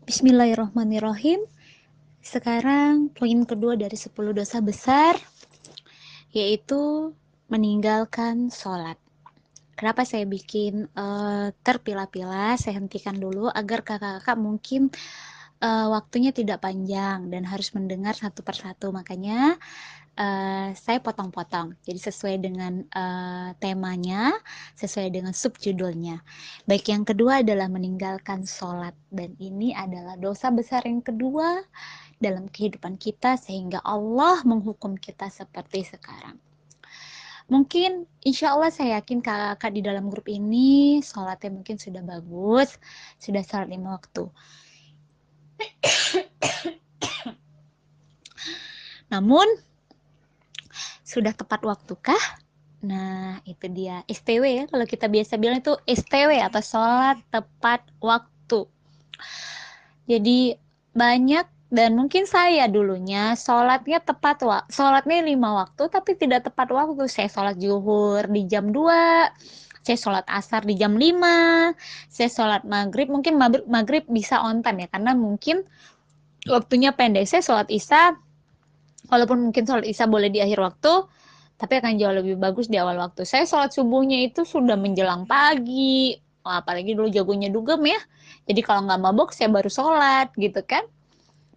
Bismillahirrahmanirrahim. Sekarang poin kedua dari 10 dosa besar, yaitu meninggalkan sholat. Kenapa saya bikin terpilah-pilah, saya hentikan dulu agar kakak-kakak mungkin waktunya tidak panjang dan harus mendengar satu persatu. Makanya saya potong-potong. Jadi sesuai dengan temanya, sesuai dengan subjudulnya. Baik, yang kedua adalah meninggalkan sholat. Dan ini adalah dosa besar yang kedua dalam kehidupan kita sehingga Allah menghukum kita seperti sekarang. Mungkin insya Allah saya yakin kakak di dalam grup ini sholatnya mungkin sudah bagus, sudah sholat 5 waktu. Namun, sudah tepat waktukah? Nah, itu dia STW ya. Kalau kita biasa bilang itu STW atau sholat tepat waktu. Jadi banyak dan mungkin saya dulunya sholatnya tepat waktu, sholatnya 5 waktu tapi tidak tepat waktu. Saya sholat zuhur di jam 2, saya sholat asar di jam 5, saya sholat maghrib, mungkin maghrib bisa on time ya, karena mungkin waktunya pendek. Saya sholat isya, walaupun mungkin sholat isya boleh di akhir waktu, tapi akan jauh lebih bagus di awal waktu. Saya sholat subuhnya itu sudah menjelang pagi. Wah, apalagi dulu jagonya dugem ya. Jadi kalau nggak mabok, saya baru sholat gitu kan.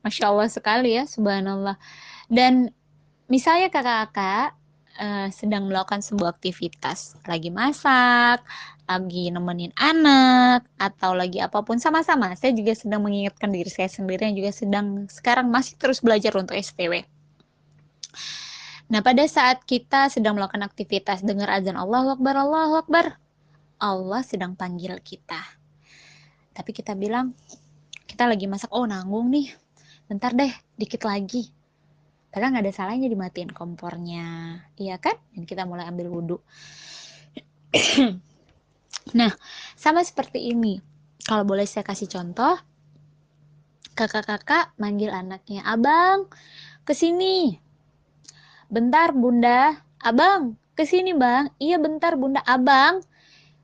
Masya Allah sekali ya, subhanallah. Dan misalnya kakak-kakak sedang melakukan sebuah aktivitas, lagi masak, lagi nemenin anak, atau lagi apapun, sama-sama. Saya juga sedang mengingatkan diri saya sendiri yang juga sedang sekarang masih terus belajar untuk STW. Nah, pada saat kita sedang melakukan aktivitas, dengar azan Allahu Akbar, Allahu Akbar, Allah sedang panggil kita. Tapi kita bilang, kita lagi masak, oh nanggung nih, bentar deh, dikit lagi. Padahal nggak ada salahnya dimatiin kompornya, iya kan? Dan kita mulai ambil wudhu. Nah, sama seperti ini. Kalau boleh saya kasih contoh, kakak-kakak manggil anaknya, abang, kesini. Bentar bunda, abang, kesini bang. Iya bentar bunda, abang,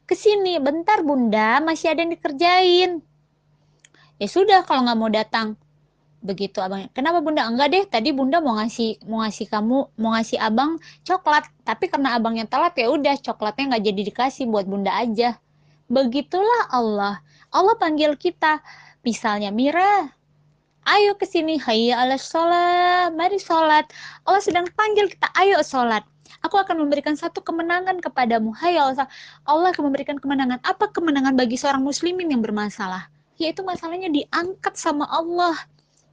kesini. Bentar bunda, masih ada yang dikerjain. Ya sudah kalau nggak mau datang. Begitu abang, kenapa bunda? Enggak deh, tadi bunda mau ngasih kamu, mau ngasih abang coklat. Tapi karena abangnya telat ya udah coklatnya nggak jadi dikasih, buat bunda aja. Begitulah Allah. Allah panggil kita. Misalnya Mira, ayo ke sini, hayya 'alas shalah, mari sholat. Allah sedang panggil kita, ayo sholat. Aku akan memberikan satu kemenangan kepadamu. Hayya 'alas shalah. Allah akan memberikan kemenangan. Apa kemenangan bagi seorang muslimin yang bermasalah? Yaitu masalahnya diangkat sama Allah.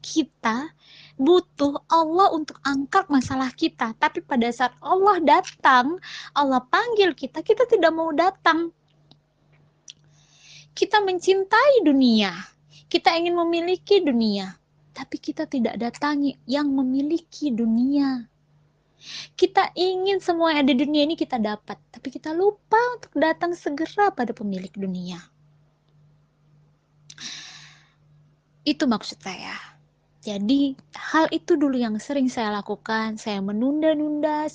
Kita butuh Allah untuk angkat masalah kita. Tapi pada saat Allah datang, Allah panggil kita, kita tidak mau datang. Kita mencintai dunia. Kita ingin memiliki dunia. Tapi kita tidak datangi yang memiliki dunia. Kita ingin semua yang ada di dunia ini kita dapat. Tapi kita lupa untuk datang segera pada pemilik dunia. Itu maksud saya. Jadi hal itu dulu yang sering saya lakukan. Saya menunda-nunda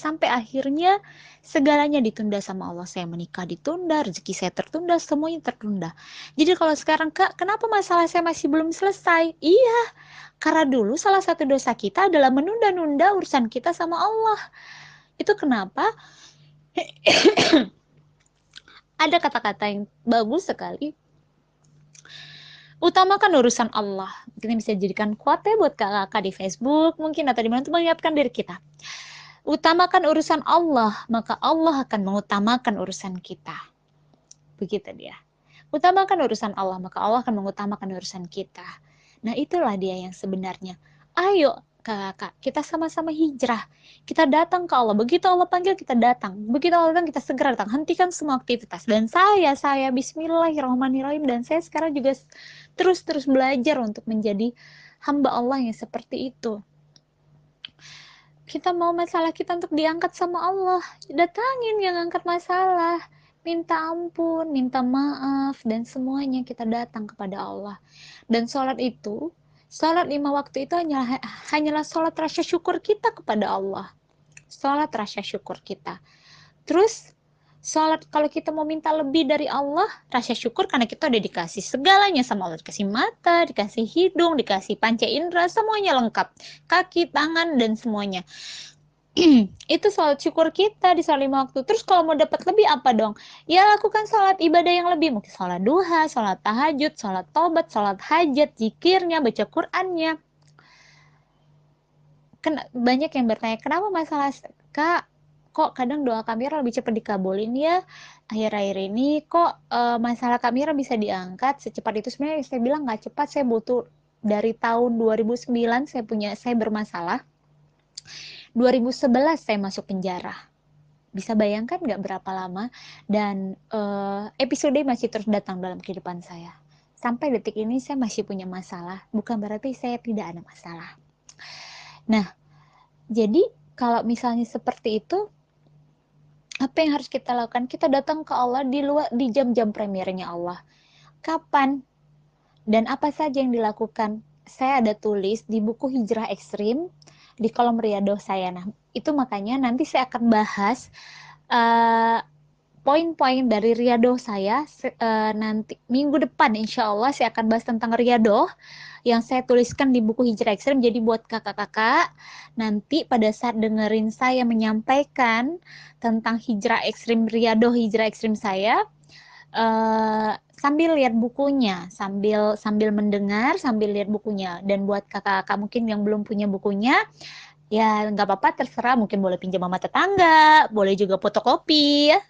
sampai akhirnya segalanya ditunda sama Allah. Saya menikah ditunda, rezeki saya tertunda, semuanya tertunda. Jadi kalau sekarang, Kak, kenapa masalah saya masih belum selesai? Iya, karena dulu salah satu dosa kita adalah menunda-nunda urusan kita sama Allah. Itu kenapa ada kata-kata yang bagus sekali. Utamakan urusan Allah. Kita bisa jadikan quote buat kakak-kakak di Facebook mungkin atau di mana untuk mengingatkan diri kita. Utamakan urusan Allah, maka Allah akan mengutamakan urusan kita. Begitu dia. Utamakan urusan Allah, maka Allah akan mengutamakan urusan kita. Nah, itulah dia yang sebenarnya. Ayo kakak, kita sama-sama hijrah. Kita datang ke Allah. Begitu Allah panggil, kita datang. Begitu Allah datang, kita segera datang. Hentikan semua aktivitas. Dan saya bismillahirrahmanirrahim. Dan saya sekarang juga terus belajar untuk menjadi hamba Allah yang seperti itu. Kita mau masalah kita untuk diangkat sama Allah. Datangin yang angkat masalah. Minta ampun, minta maaf, dan semuanya kita datang kepada Allah. Dan sholat itu, sholat 5 waktu itu hanyalah sholat rasa syukur kita kepada Allah. Sholat rasa syukur kita. Terus Sholat kalau kita mau minta lebih dari Allah, rasa syukur karena kita udah dikasih segalanya sama Allah. Dikasih mata, dikasih hidung, dikasih panca indera, semuanya lengkap. Kaki, tangan, dan semuanya. Itu sholat syukur kita di sholat 5 waktu. Terus kalau mau dapat lebih apa dong? Ya lakukan sholat ibadah yang lebih. Mungkin sholat duha, sholat tahajud, sholat tobat, sholat hajat, zikirnya, baca Qur'annya. Banyak yang bertanya, kenapa masalah Kak, kok kadang doa kamera lebih cepat dikabulin ya? Akhir-akhir ini kok masalah kamera bisa diangkat secepat itu? Sebenarnya saya bilang nggak cepat, saya butuh dari tahun 2009 saya bermasalah. 2011 saya masuk penjara. Bisa bayangkan nggak berapa lama? Dan episode masih terus datang dalam kehidupan saya. Sampai detik ini saya masih punya masalah. Bukan berarti saya tidak ada masalah. Nah, jadi kalau misalnya seperti itu, apa yang harus kita lakukan? Kita datang ke Allah di jam-jam premiernya Allah. Kapan dan apa saja yang dilakukan? Saya ada tulis di buku Hijrah Ekstrim di kolom riadoh saya. Nah, itu makanya nanti saya akan bahas poin-poin dari riadoh saya nanti minggu depan, insya Allah saya akan bahas tentang riadoh yang saya tuliskan di buku Hijrah Ekstrim. Jadi buat kakak-kakak, nanti pada saat dengerin saya menyampaikan tentang Hijrah Ekstrim, riadoh Hijrah Ekstrim saya, sambil lihat bukunya, sambil mendengar, sambil lihat bukunya. Dan buat kakak-kakak mungkin yang belum punya bukunya, ya nggak apa-apa, terserah, mungkin boleh pinjam sama tetangga, boleh juga fotokopi ya.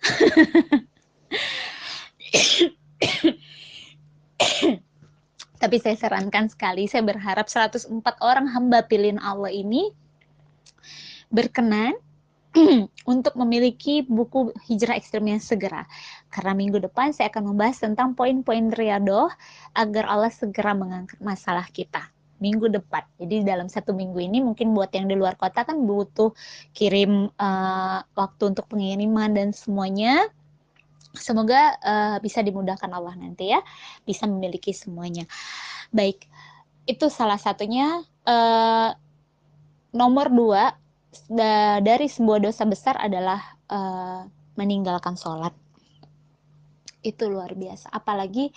Tapi saya sarankan sekali, saya berharap 104 orang hamba pilihan Allah ini berkenan untuk memiliki buku Hijrah Ekstrim yang segera. Karena minggu depan saya akan membahas tentang poin-poin riadoh agar Allah segera mengangkat masalah kita. Minggu depan. Jadi dalam 1 minggu ini mungkin buat yang di luar kota kan butuh kirim waktu untuk pengiriman dan semuanya. Semoga bisa dimudahkan Allah nanti ya. Bisa memiliki semuanya. Baik, itu salah satunya. Nomor 2, dari sebuah dosa besar adalah meninggalkan sholat. Itu luar biasa. Apalagi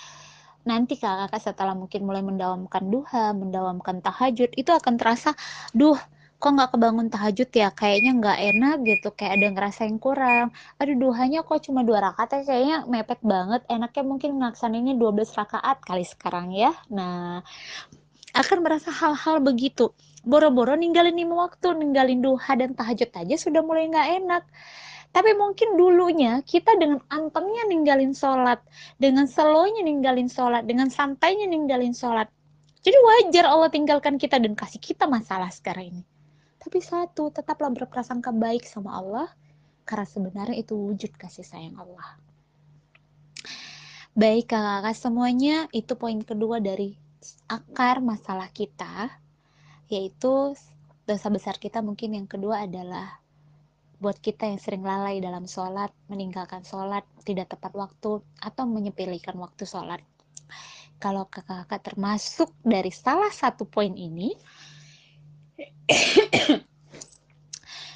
nanti kakak setelah mungkin mulai mendawamkan duha, mendawamkan tahajud, itu akan terasa, duh, kok nggak kebangun tahajud ya? Kayaknya nggak enak gitu, kayak ada ngerasa yang kurang. Aduh, duhanya kok cuma 2 rakaat, kayaknya mepet banget. Enaknya mungkin ngelaksanainnya 12 rakaat kali sekarang ya. Nah, akan merasa hal-hal begitu. Boro-boro ninggalin 5 waktu, ninggalin duha dan tahajud aja sudah mulai nggak enak. Tapi mungkin dulunya kita dengan antengnya ninggalin sholat, dengan slownya ninggalin sholat, dengan santainya ninggalin sholat. Jadi wajar Allah tinggalkan kita dan kasih kita masalah sekarang ini. Tapi satu, tetaplah berprasangka baik sama Allah, karena sebenarnya itu wujud kasih sayang Allah. Baik kakak-kakak semuanya, itu poin kedua dari akar masalah kita, yaitu dosa besar kita. Mungkin yang kedua adalah buat kita yang sering lalai dalam sholat, meninggalkan sholat, tidak tepat waktu, atau menyepelekan waktu sholat. Kalau kakak-kakak termasuk dari salah satu poin ini,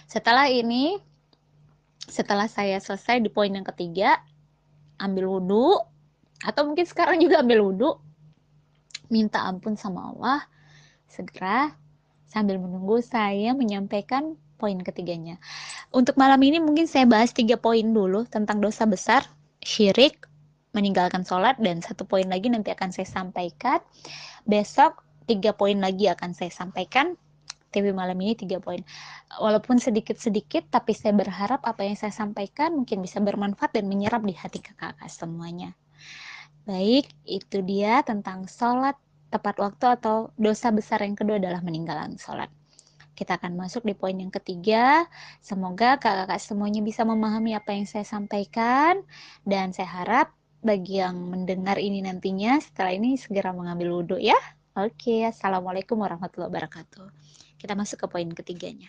setelah saya selesai di poin yang ketiga, ambil wudhu, atau mungkin sekarang juga ambil wudhu, minta ampun sama Allah, segera sambil menunggu saya menyampaikan poin ketiganya. Untuk malam ini mungkin saya bahas 3 poin dulu tentang dosa besar, syirik, meninggalkan sholat, dan 1 poin lagi nanti akan saya sampaikan. Besok 3 poin lagi akan saya sampaikan. TV malam ini 3 poin. Walaupun sedikit-sedikit, tapi saya berharap apa yang saya sampaikan mungkin bisa bermanfaat dan menyerap di hati kakak-kakak semuanya. Baik, itu dia tentang sholat tepat waktu atau dosa besar yang kedua adalah meninggalkan sholat. Kita akan masuk di poin yang ketiga. Semoga kakak-kakak semuanya bisa memahami apa yang saya sampaikan. Dan saya harap bagi yang mendengar ini nantinya setelah ini segera mengambil wudhu ya. Oke, assalamualaikum warahmatullahi wabarakatuh. Kita masuk ke poin ketiganya.